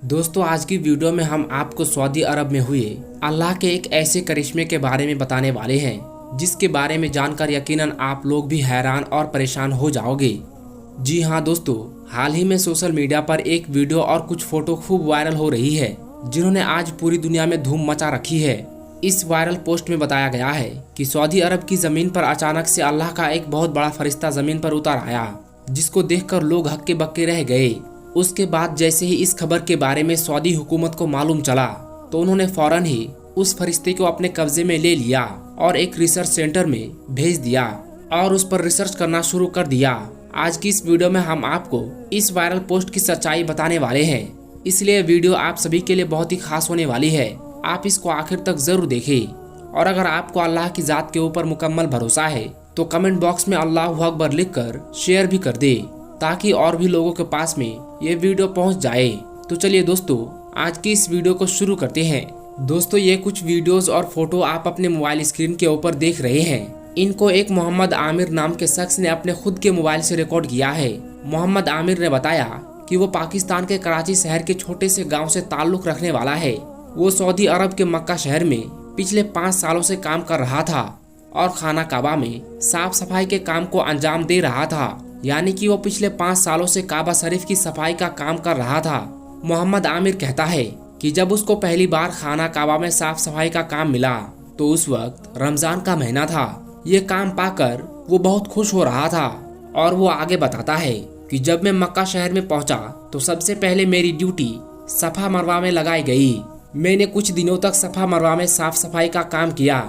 दोस्तों, आज की वीडियो में हम आपको सऊदी अरब में हुए अल्लाह के एक ऐसे करिश्मे के बारे में बताने वाले हैं जिसके बारे में जानकर यकीनन आप लोग भी हैरान और परेशान हो जाओगे। जी हाँ दोस्तों, हाल ही में सोशल मीडिया पर एक वीडियो और कुछ फोटो खूब वायरल हो रही है जिन्होंने आज पूरी दुनिया में धूम मचा रखी है। इस वायरल पोस्ट में बताया गया है कि सऊदी अरब की जमीन पर अचानक से अल्लाह का एक बहुत बड़ा फरिश्ता जमीन पर उतर आया, जिसको देखकर लोग हक्के बक्के रह गए। उसके बाद जैसे ही इस खबर के बारे में सऊदी हुकूमत को मालूम चला तो उन्होंने फौरन ही उस फरिश्ते को अपने कब्जे में ले लिया और एक रिसर्च सेंटर में भेज दिया और उस पर रिसर्च करना शुरू कर दिया। आज की इस वीडियो में हम आपको इस वायरल पोस्ट की सच्चाई बताने वाले हैं, इसलिए वीडियो आप सभी के लिए बहुत ही खास होने वाली है। आप इसको आखिर तक जरूर देखें और अगर आपको अल्लाह की जात के ऊपर मुकम्मल भरोसा है तो कमेंट बॉक्स में अल्लाहु अकबर लिखकर शेयर भी कर दे ताकि और भी लोगों के पास में ये वीडियो पहुंच जाए। तो चलिए दोस्तों, आज की इस वीडियो को शुरू करते हैं। दोस्तों, ये कुछ वीडियोस और फोटो आप अपने मोबाइल स्क्रीन के ऊपर देख रहे हैं। इनको एक मोहम्मद आमिर नाम के शख्स ने अपने खुद के मोबाइल से रिकॉर्ड किया है। मोहम्मद आमिर ने बताया कि वो पाकिस्तान के कराची शहर के छोटे से गाँव से ताल्लुक रखने वाला है। वो सऊदी अरब के मक्का शहर में पिछले 5 सालों से काम कर रहा था और खाना काबा में साफ सफाई के काम को अंजाम दे रहा था, यानी कि वो पिछले 5 सालों से काबा शरीफ की सफाई का काम कर रहा था। मोहम्मद आमिर कहता है कि जब उसको पहली बार खाना काबा में साफ सफाई का काम मिला तो उस वक्त रमजान का महीना था। ये काम पाकर वो बहुत खुश हो रहा था और वो आगे बताता है कि जब मैं मक्का शहर में पहुंचा तो सबसे पहले मेरी ड्यूटी सफा मरवा में लगाई गई। मैंने कुछ दिनों तक सफा मरवा में साफ सफाई का काम किया।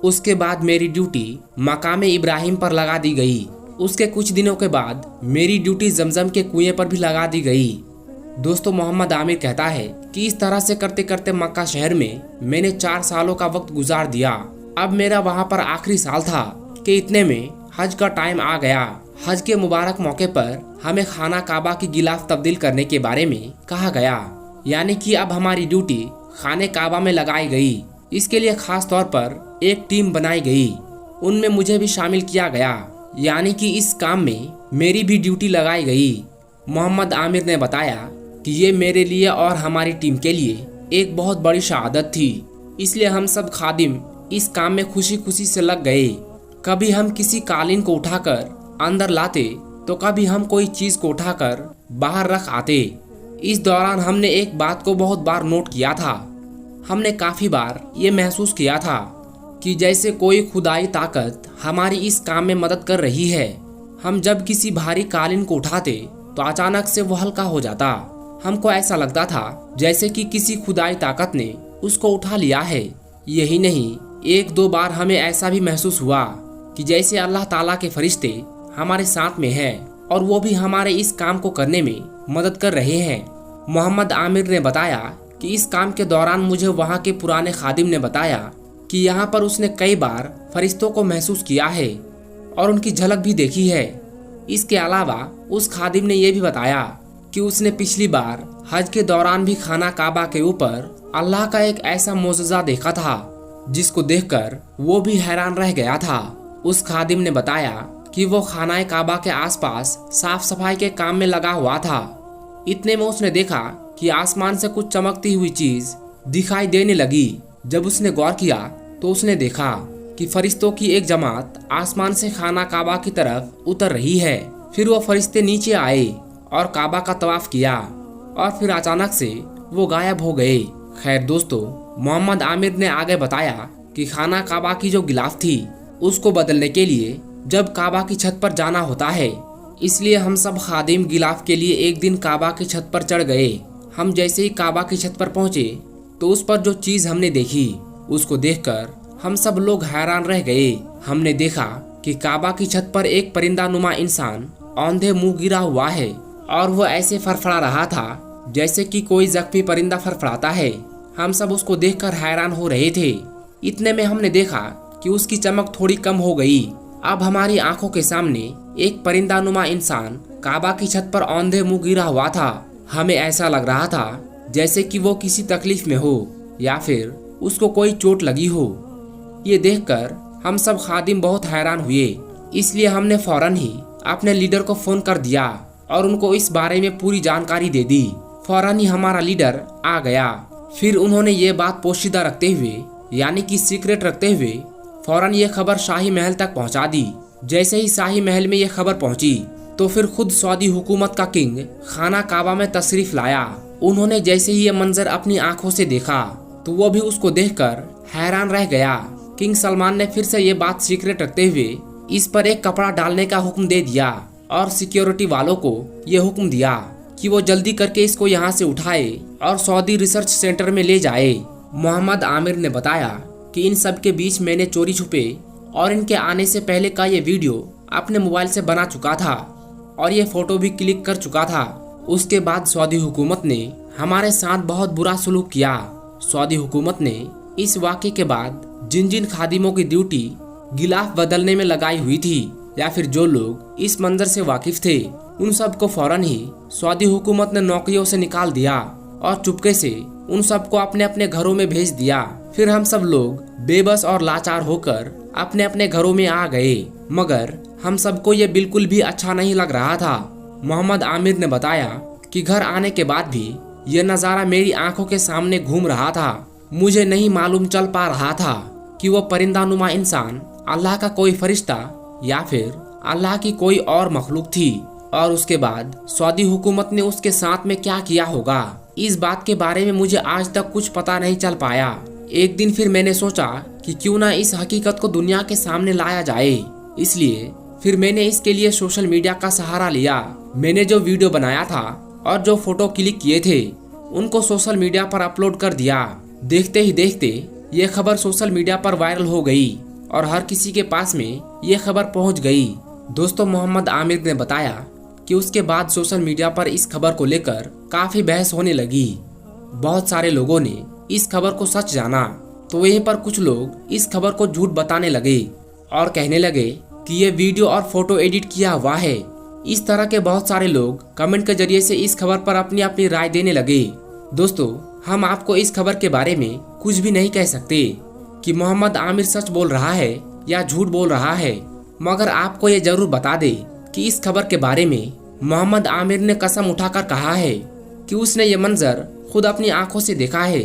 उसके बाद मेरी ड्यूटी मकाम इब्राहिम पर लगा दी गई। उसके कुछ दिनों के बाद मेरी ड्यूटी जमजम के कुएं पर भी लगा दी गई। दोस्तों, मोहम्मद आमिर कहता है कि इस तरह से करते करते मक्का शहर में मैंने 4 सालों का वक्त गुजार दिया। अब मेरा वहां पर आखिरी साल था कि इतने में हज का टाइम आ गया। हज के मुबारक मौके पर हमें खाना काबा की गिलाफ तब्दील करने के बारे में कहा गया, यानी कि अब हमारी ड्यूटी खाने काबा में लगाई गई। इसके लिए खास तौर पर एक टीम बनाई गई, उनमें मुझे भी शामिल किया गया, यानी कि इस काम में मेरी भी ड्यूटी लगाई गई। मोहम्मद आमिर ने बताया कि ये मेरे लिए और हमारी टीम के लिए एक बहुत बड़ी शहादत थी, इसलिए हम सब खादिम इस काम में खुशी खुशी से लग गए। कभी हम किसी कालीन को उठाकर अंदर लाते तो कभी हम कोई चीज को उठाकर बाहर रख आते। इस दौरान हमने एक बात को बहुत बार नोट किया था। हमने काफी बार ये महसूस किया था कि जैसे कोई खुदाई ताकत हमारी इस काम में मदद कर रही है। हम जब किसी भारी कालीन को उठाते तो अचानक से वो हल्का हो जाता। हमको ऐसा लगता था जैसे कि किसी खुदाई ताकत ने उसको उठा लिया है। यही नहीं, 1-2 बार हमें ऐसा भी महसूस हुआ कि जैसे अल्लाह ताला के फरिश्ते हमारे साथ में हैं और वो भी हमारे इस काम को करने में मदद कर रहे हैं। मोहम्मद आमिर ने बताया कि इस काम के दौरान मुझे वहाँ के पुराने खादिम ने बताया कि यहाँ पर उसने कई बार फरिश्तों को महसूस किया है और उनकी झलक भी देखी है। इसके अलावा उस खादिम ने यह भी बताया कि उसने पिछली बार हज के दौरान भी खाना काबा के ऊपर अल्लाह का एक ऐसा मोजज़ा देखा था जिसको देखकर वो भी हैरान रह गया था। उस खादिम ने बताया कि वो खाना काबा के आसपास साफ सफाई के काम में लगा हुआ था। इतने में उसने देखा कि आसमान से कुछ चमकती हुई चीज दिखाई देने लगी। जब उसने गौर किया तो उसने देखा कि फरिश्तों की एक जमात आसमान से खाना काबा की तरफ उतर रही है। फिर वो फरिश्ते नीचे आए और काबा का तवाफ किया और फिर अचानक से वो गायब हो गए। खैर दोस्तों, मोहम्मद आमिर ने आगे बताया कि खाना काबा की जो गिलाफ थी उसको बदलने के लिए जब काबा की छत पर जाना होता है, इसलिए हम सब खादिम गिलाफ के लिए एक दिन काबा की छत पर चढ़ गए। हम जैसे ही काबा की छत पर पहुंचे तो उस पर जो चीज हमने देखी उसको देखकर हम सब लोग हैरान रह गए। हमने देखा कि काबा की छत पर एक परिंदा नुमा इंसान औंधे मुंह गिरा हुआ है और वो ऐसे फड़फड़ा रहा था जैसे कि कोई जख्मी परिंदा फड़फड़ाता है। हम सब उसको देखकर हैरान हो रहे थे। इतने में हमने देखा कि उसकी चमक थोड़ी कम हो गई। अब हमारी आंखों के सामने एक परिंदा नुमा इंसान काबा की छत पर औंधे मुंह गिरा हुआ था। हमें ऐसा लग रहा था जैसे कि वो किसी तकलीफ में हो या फिर उसको कोई चोट लगी हो। ये देखकर हम सब खादिम बहुत हैरान हुए, इसलिए हमने फौरन ही अपने लीडर को फोन कर दिया और उनको इस बारे में पूरी जानकारी दे दी। फौरन ही हमारा लीडर आ गया। फिर उन्होंने ये बात पोशीदा रखते हुए यानी कि सीक्रेट रखते हुए फौरन ये खबर शाही महल तक पहुंचा दी। जैसे ही शाही महल में ये खबर पहुंची तो फिर खुद सऊदी हुकूमत का किंग खाना काबा में तशरीफ लाया। उन्होंने जैसे ही ये मंजर अपनी आंखों से देखा तो वो भी उसको देखकर हैरान रह गया। किंग सलमान ने फिर से ये बात सीक्रेट रखते हुए इस पर एक कपड़ा डालने का हुक्म दे दिया और सिक्योरिटी वालों को ये हुक्म दिया कि वो जल्दी करके इसको यहाँ से उठाए और सऊदी रिसर्च सेंटर में ले जाए। मोहम्मद आमिर ने बताया कि इन सब के बीच मैंने चोरी छुपे और इनके आने से पहले का ये वीडियो अपने मोबाइल से बना चुका था और ये फोटो भी क्लिक कर चुका था। उसके बाद सऊदी हुकूमत ने हमारे साथ बहुत बुरा सलूक किया। सऊदी हुकूमत ने इस वाक़े के बाद जिन जिन खादिमों की ड्यूटी गिलाफ बदलने में लगाई हुई थी या फिर जो लोग इस मंजर से वाकिफ थे उन सबको फौरन ही सऊदी हुकूमत ने नौकरियों से निकाल दिया और चुपके से उन सबको अपने अपने घरों में भेज दिया। फिर हम सब लोग बेबस और लाचार होकर अपने अपने घरों में आ गए, मगर हम सबको ये बिल्कुल भी अच्छा नहीं लग रहा था। मोहम्मद आमिर ने बताया कि घर आने के बाद भी ये नज़ारा मेरी आंखों के सामने घूम रहा था। मुझे नहीं मालूम चल पा रहा था कि वो परिंदानुमा इंसान अल्लाह का कोई फरिश्ता या फिर अल्लाह की कोई और मखलूक थी। और उसके बाद सऊदी हुकूमत ने उसके साथ में क्या किया होगा, इस बात के बारे में मुझे आज तक कुछ पता नहीं चल पाया। एक दिन फिर मैंने सोचा कि क्यों ना इस हकीकत को दुनिया के सामने लाया जाए। इसलिए फिर मैंने इसके लिए सोशल मीडिया का सहारा लिया। मैंने जो वीडियो बनाया था और जो फोटो क्लिक किए थे उनको सोशल मीडिया पर अपलोड कर दिया। देखते ही देखते ये खबर सोशल मीडिया पर वायरल हो गई और हर किसी के पास में ये खबर पहुंच गई। दोस्तों, मोहम्मद आमिर ने बताया कि उसके बाद सोशल मीडिया पर इस खबर को लेकर काफी बहस होने लगी। बहुत सारे लोगों ने इस खबर को सच जाना तो वहीं पर कुछ लोग इस खबर को झूठ बताने लगे और कहने लगे कि ये वीडियो और फोटो एडिट किया हुआ है। इस तरह के बहुत सारे लोग कमेंट के जरिए से इस खबर पर अपनी अपनी राय देने लगे। दोस्तों, हम आपको इस खबर के बारे में कुछ भी नहीं कह सकते कि मोहम्मद आमिर सच बोल रहा है या झूठ बोल रहा है, मगर आपको ये जरूर बता दे कि इस खबर के बारे में मोहम्मद आमिर ने कसम उठाकर कहा है कि उसने ये मंजर खुद अपनी आंखों से देखा है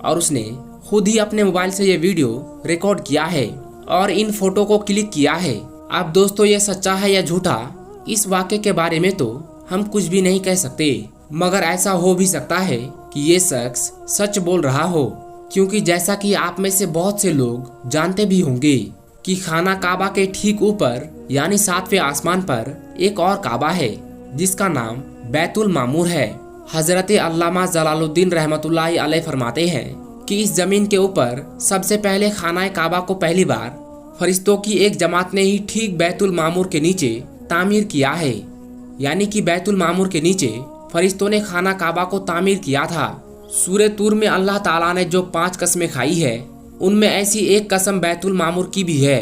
और उसने खुद ही अपने मोबाइल से ये वीडियो रिकॉर्ड किया है और इन फोटो को क्लिक किया है। अब दोस्तों, ये सच्चा है या झूठा, इस वाक़े के बारे में तो हम कुछ भी नहीं कह सकते, मगर ऐसा हो भी सकता है कि ये शख्स सच बोल रहा हो, क्योंकि जैसा कि आप में से बहुत से लोग जानते भी होंगे कि खाना काबा के ठीक ऊपर यानी 7वें आसमान पर एक और काबा है जिसका नाम बैतुल मामूर है। हजरत अल्लामा जलालुद्दीन रहमतुल्लाहि अलैह फरमाते हैं कि इस जमीन के ऊपर सबसे पहले खाना काबा को पहली बार फरिश्तों की एक जमात ने ही ठीक बैतुल मामूर के नीचे तामीर किया है। यानी कि बैतुल मामूर के नीचे फरिश्तों ने खाना काबा को तामीर किया था। सूरह तूर में अल्लाह ताला ने जो 5 कसमें खाई है उनमें ऐसी एक कसम बैतुल मामूर की भी है।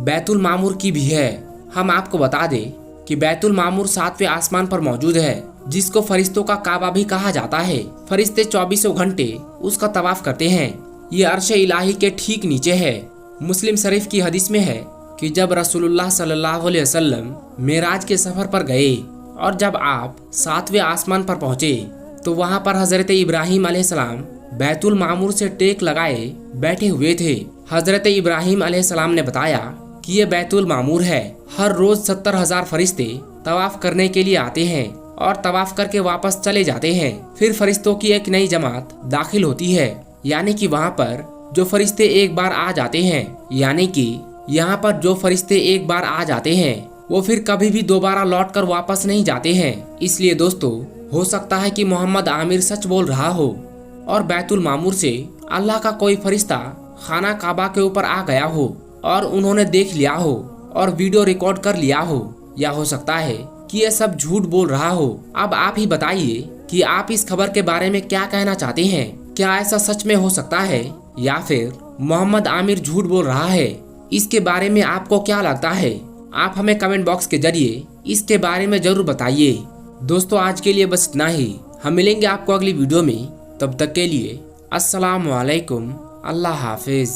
बैतुल मामूर की भी है। हम आपको बता दें कि बैतुल मामूर 7वें आसमान पर मौजूद है, जिसको फरिश्तों का काबा भी कहा जाता है। फरिश्ते 24 घंटे उसका तवाफ करते हैं। ये अर्श इलाही के ठीक नीचे है। मुस्लिम शरीफ की हदीस में है कि जब रसूलुल्लाह सल्लल्लाहु अलैहि वसल्लम मेराज के सफर पर गए और जब आप 7वें आसमान पर पहुंचे तो वहां पर हजरत इब्राहिम अलैहिस्सलाम बैतुल मामूर से टेक लगाए बैठे हुए थे। हजरत इब्राहिम अलैहिस्सलाम ने बताया कि ये बैतुल मामूर है। हर रोज 70,000 फरिश्ते तवाफ करने के लिए आते हैं और तवाफ करके वापस चले जाते हैं। फिर फरिश्तों की एक नई जमात दाखिल होती है, यानी कि वहाँ पर जो फरिश्ते एक बार आ जाते हैं, यानी कि यहाँ पर जो फरिश्ते एक बार आ जाते हैं वो फिर कभी भी दोबारा लौट कर वापस नहीं जाते हैं। इसलिए दोस्तों, हो सकता है कि मोहम्मद आमिर सच बोल रहा हो और बैतुल मामूर से अल्लाह का कोई फरिश्ता खाना काबा के ऊपर आ गया हो और उन्होंने देख लिया हो और वीडियो रिकॉर्ड कर लिया हो, या हो सकता है कि यह सब झूठ बोल रहा हो। अब आप ही बताइए कि आप इस खबर के बारे में क्या कहना चाहते हैं। क्या ऐसा सच में हो सकता है या फिर मोहम्मद आमिर झूठ बोल रहा है? इसके बारे में आपको क्या लगता है? आप हमें कमेंट बॉक्स के जरिए इसके बारे में जरूर बताइए। दोस्तों, आज के लिए बस इतना ही। हम मिलेंगे आपको अगली वीडियो में। तब तक के लिए अस्सलाम वालेकुम, अल्लाह हाफिज।